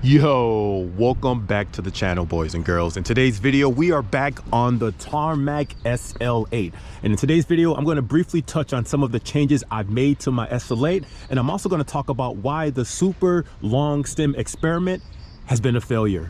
Yo, welcome back to the channel, boys and girls. In today's video, we are back on the Tarmac SL8. And in today's video, I'm going to briefly touch on some of the changes I've made to my SL8. And I'm also going to talk about why the super long stem experiment has been a failure.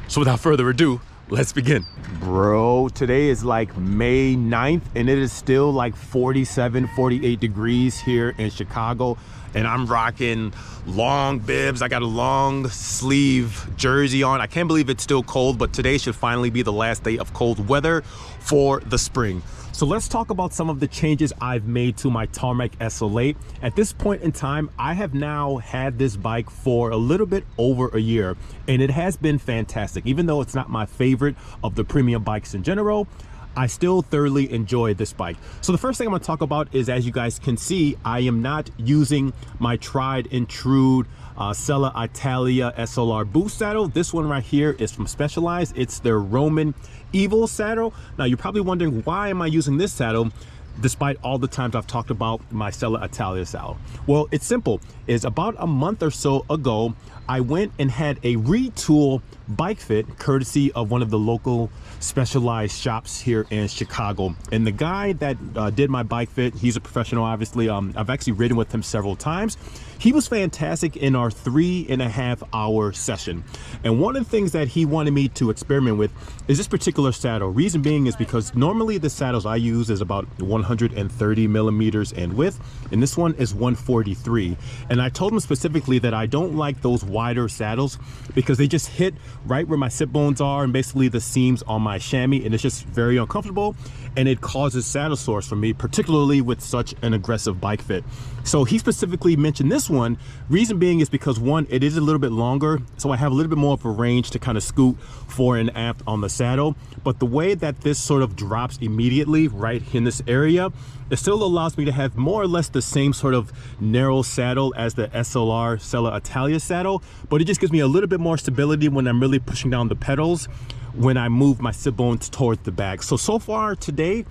So without further ado, let's begin. Bro, today is like May 9th and it is still like 47, 48 degrees here in Chicago. And I'm rocking long bibs. I got a long sleeve jersey on. I can't believe it's still cold, but today should finally be the last day of cold weather for the spring. So let's talk about some of the changes I've made to my Tarmac SL8. At this point in time, I have now had this bike for a little bit over a year, and it has been fantastic. Even though it's not my favorite of the premium bikes in general, I still thoroughly enjoy this bike. So the first thing I'm going to talk about is, as you guys can see, I am not using my tried and true Sella Italia SLR boost saddle. This one right here is from Specialized. It's their Roman Evil saddle. Now you're probably wondering, why am I using this saddle despite all the times I've talked about my Sella Italia saddle? Well, it's simple. Is about a month or so ago, I went and had a retool bike fit courtesy of one of the local Specialized shops here in Chicago. And the guy that did my bike fit, he's a professional, obviously. I've actually ridden with him several times. He was fantastic in our 3.5 hour session. And one of the things that he wanted me to experiment with is this particular saddle. Reason being is because normally the saddles I use is about 130 millimeters in width, and this one is 143. And I told him specifically that I don't like those wider saddles because they just hit right where my sit bones are and basically the seams on my chamois, and it's just very uncomfortable and it causes saddle sores for me, particularly with such an aggressive bike fit. So he specifically mentioned this one. Reason being is because, one, it is a little bit longer, so I have a little bit more of a range to kind of scoot fore and aft on the saddle. But the way that this sort of drops immediately right in this area, it still allows me to have more or less the same sort of narrow saddle as the SLR Sella Italia saddle, but it just gives me a little bit more stability when I'm really pushing down the pedals when I move my sit bones towards the back. So far today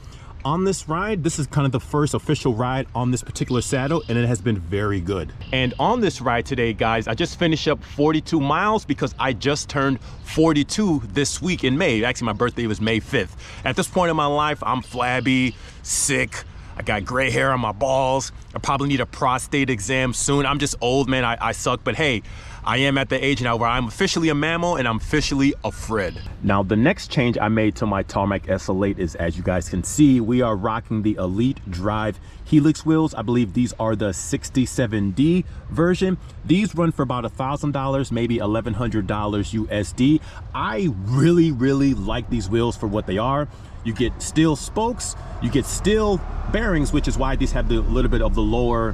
on this ride, this is kind of the first official ride on this particular saddle, and it has been very good. And on this ride today, guys, I just finished up 42 miles because I just turned 42 this week in May. Actually, my birthday was May 5th. At this point in my life, I'm flabby, sick, I got gray hair on my balls. I probably need a prostate exam soon. I'm just old, man. I suck, but hey, I am at the age now where I'm officially a mammal and I'm officially a Fred. Now, the next change I made to my Tarmac SL8 is, as you guys can see, we are rocking the Elite Drive Helix wheels. I believe these are the 67D version. These run for about $1,000, maybe $1,100 USD. I really like these wheels for what they are. You get steel spokes, you get steel bearings, which is why these have the little bit of the lower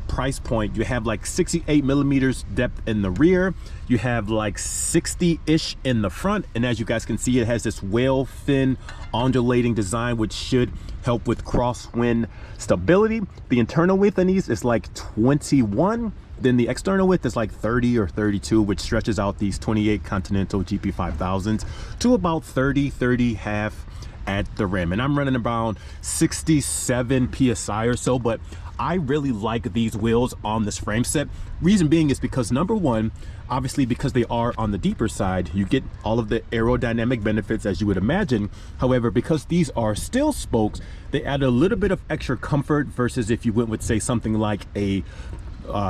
price point. You have like 68 millimeters depth in the rear, you have like 60-ish in the front, and as you guys can see, it has this whale fin undulating design, which should help with crosswind stability. The internal width on these is like 21, then the external width is like 30 or 32, which stretches out these 28 Continental GP5000s to about 30 half at the rim. And I'm running around 67 psi or so, but I really like these wheels on this frame set. Reason being is because, number one, obviously because they are on the deeper side, you get all of the aerodynamic benefits as you would imagine. However, because these are steel spokes, they add a little bit of extra comfort versus if you went with, say, something like a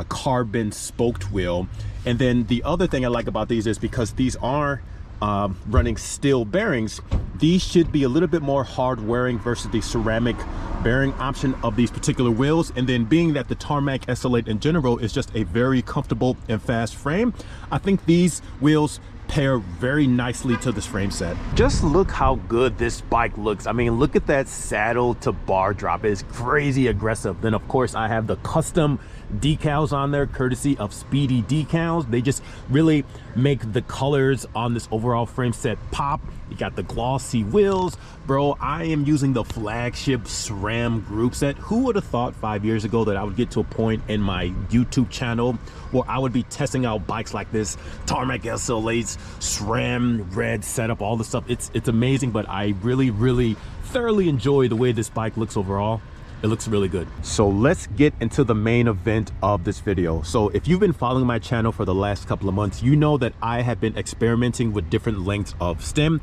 carbon spoked wheel. And then the other thing I like about these is because these are running steel bearings, these should be a little bit more hard wearing versus the ceramic bearing option of these particular wheels. And then being that the Tarmac SL8 in general is just a very comfortable and fast frame, I think these wheels pair very nicely to this frame set. Just look how good this bike looks. I mean, look at that saddle to bar drop. It's crazy aggressive. Then of course I have the custom decals on there courtesy of Speedy Decals. They just really make the colors on this overall frame set pop. You got the glossy wheels. Bro, I am using the flagship SRAM group set. Who would have thought 5 years ago that I would get to a point in my YouTube channel where I would be testing out bikes like this, Tarmac SL8s, SRAM red setup, all the stuff. It's amazing, but I really thoroughly enjoy the way this bike looks overall. It looks really good. So let's get into the main event of this video. So if you've been following my channel for the last couple of months, you know that I have been experimenting with different lengths of stem.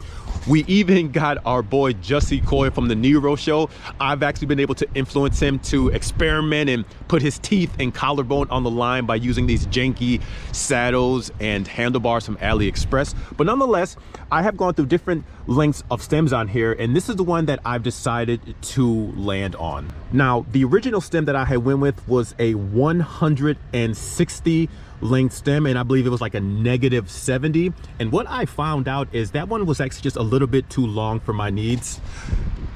We even got our boy Jussie Coy from the Nero show. I've actually been able to influence him to experiment and put his teeth and collarbone on the line by using these janky saddles and handlebars from AliExpress. But nonetheless, I have gone through different lengths of stems on here, and this is the one that I've decided to land on. Now, the original stem that I had went with was a 160 length stem, and I believe it was like a -70. And what I found out is that one was actually just a little bit too long for my needs.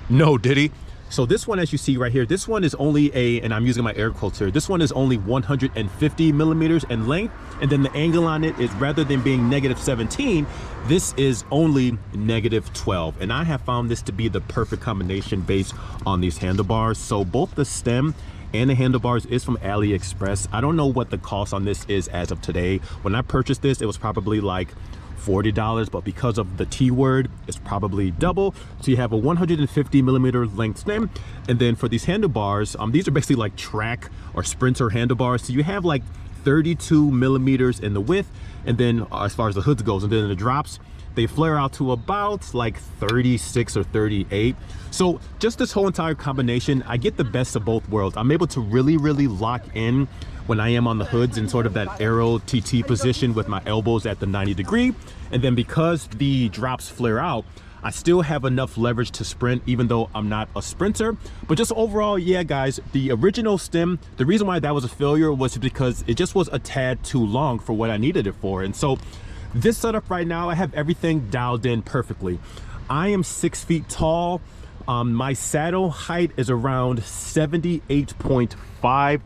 No, did he? So this one, as you see right here, this one is only and I'm using my air quotes here, this one is only 150 millimeters in length. And then the angle on it is, rather than being -17, this is only -12. And I have found this to be the perfect combination based on these handlebars. So both the stem and the handlebars is from AliExpress. I don't know what the cost on this is as of today. When I purchased this, it was probably like $40, but because of the T word, it's probably double. So you have a 150 millimeter length stem, and then for these handlebars, these are basically like track or sprinter handlebars. So you have like 32 millimeters in the width, and then as far as the hoods goes, and then the drops, they flare out to about like 36 or 38. So just this whole entire combination, I get the best of both worlds. I'm able to really lock in when I am on the hoods in sort of that aero TT position with my elbows at the 90 degree. And then because the drops flare out, I still have enough leverage to sprint, even though I'm not a sprinter. But just overall, yeah, guys, the original stem, the reason why that was a failure was because it just was a tad too long for what I needed it for. And so this setup right now, I have everything dialed in perfectly. I am 6 feet tall. My saddle height is around 78.5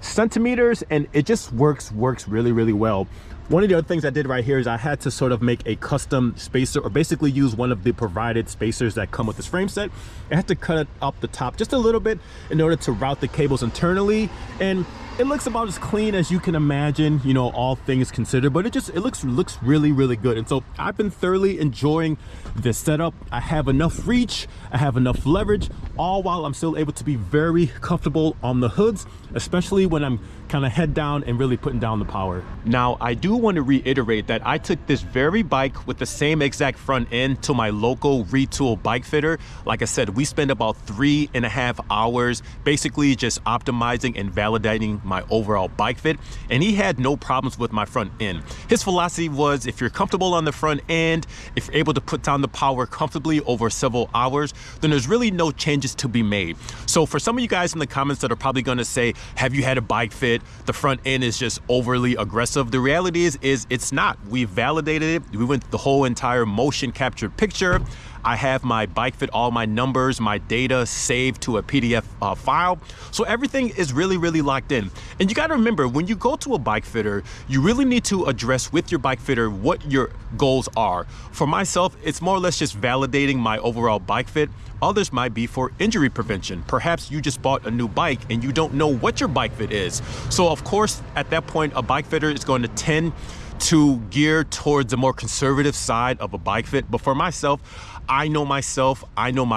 centimeters, and it just works really well. One of the other things I did right here is I had to sort of make a custom spacer, or basically use one of the provided spacers that come with this frame set. I had to cut it up the top just a little bit in order to route the cables internally, and it looks about as clean as you can imagine, you know, all things considered, but it looks really good. And so I've been thoroughly enjoying this setup. I have enough reach, I have enough leverage, all while I'm still able to be very comfortable on the hoods, especially when I'm kind of head down and really putting down the power. Now, I do want to reiterate that I took this very bike with the same exact front end to my local retool bike fitter. Like I said, we spent about 3.5 hours basically just optimizing and validating my overall bike fit, and he had no problems with my front end. His philosophy was, if you're comfortable on the front end, if you're able to put down the power comfortably over several hours, then there's really no changes to be made. So for some of you guys in the comments that are probably going to say, have you had a bike fit, the front end is just overly aggressive, the reality is it's not. We validated it. We went the whole entire motion capture picture. I have my bike fit, all my numbers, my data saved to a PDF file. So everything is really locked in. And you got to remember, when you go to a bike fitter, you really need to address with your bike fitter what your goals are. For myself, it's more or less just validating my overall bike fit. Others might be for injury prevention. Perhaps you just bought a new bike and you don't know what your bike fit is. So of course, at that point, a bike fitter is going to tend to gear towards a more conservative side of a bike fit. But for myself, I know my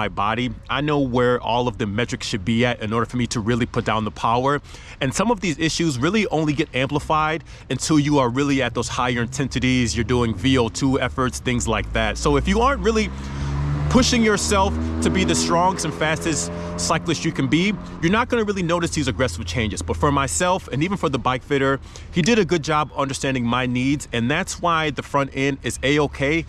body, I know where all of the metrics should be at in order for me to really put down the power. And some of these issues really only get amplified until you are really at those higher intensities, you're doing VO2 efforts, things like that. So if you aren't really pushing yourself to be the strongest and fastest cyclist you can be, you're not going to really notice these aggressive changes. But for myself, and even for the bike fitter, he did a good job understanding my needs, and that's why the front end is a-okay.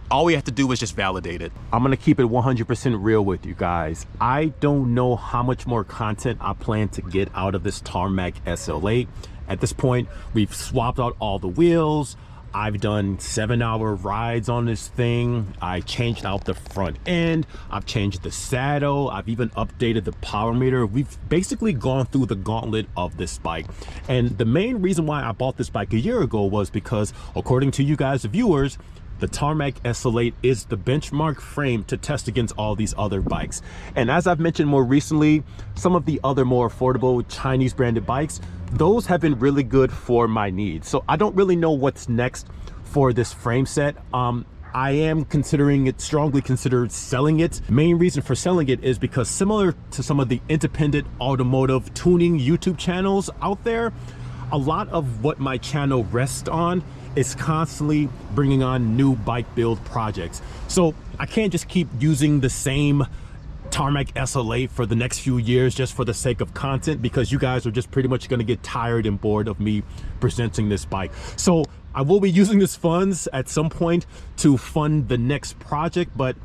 All we have to do is just validate it. I'm gonna keep it 100% real with you guys. I don't know how much more content I plan to get out of this Tarmac SL8. At this point, we've swapped out all the wheels. I've done 7-hour rides on this thing. I changed out the front end. I've changed the saddle. I've even updated the power meter. We've basically gone through the gauntlet of this bike. And the main reason why I bought this bike a year ago was because, according to you guys, the viewers, the Tarmac SL8 is the benchmark frame to test against all these other bikes. And as I've mentioned more recently, some of the other more affordable Chinese branded bikes, those have been really good for my needs. So I don't really know what's next for this frame set. I am considering it, strongly considered selling it. Main reason for selling it is because similar to some of the independent automotive tuning YouTube channels out there, a lot of what my channel rests on is constantly bringing on new bike build projects. So I can't just keep using the same Tarmac SL8 for the next few years just for the sake of content, because you guys are just pretty much going to get tired and bored of me presenting this bike. So I will be using this funds at some point to fund the next project, but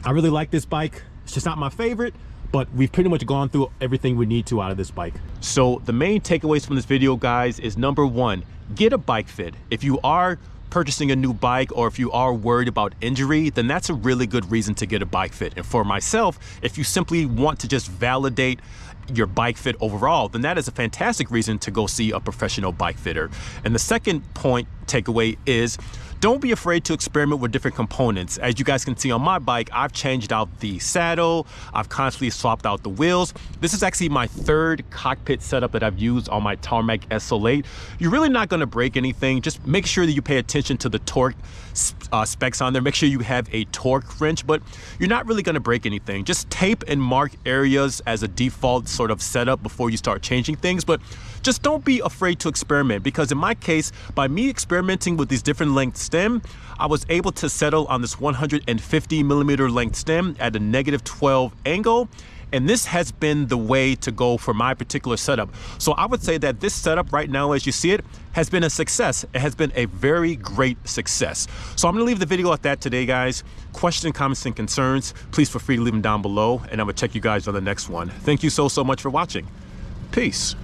I really like this bike. It's just not my favorite, but we've pretty much gone through everything we need to out of this bike. So the main takeaways from this video, guys, is number one, get a bike fit. If you are purchasing a new bike, or if you are worried about injury, then that's a really good reason to get a bike fit. And for myself, if you simply want to just validate your bike fit overall, then that is a fantastic reason to go see a professional bike fitter. And the second point takeaway is, don't be afraid to experiment with different components. As you guys can see on my bike, I've changed out the saddle. I've constantly swapped out the wheels. This is actually my third cockpit setup that I've used on my Tarmac SL8. You're really not gonna break anything. Just make sure that you pay attention to the torque specs on there. Make sure you have a torque wrench, but you're not really gonna break anything. Just tape and mark areas as a default sort of setup before you start changing things. But just don't be afraid to experiment, because in my case, by me experimenting with these different length stem, I was able to settle on this 150 millimeter length stem at a -12 angle. And this has been the way to go for my particular setup. So I would say that this setup right now, as you see it, has been a success. It has been a very great success. So I'm gonna leave the video at that today, guys. Questions, comments, and concerns, please feel free to leave them down below, and I'm gonna check you guys on the next one. Thank you so much for watching. Peace.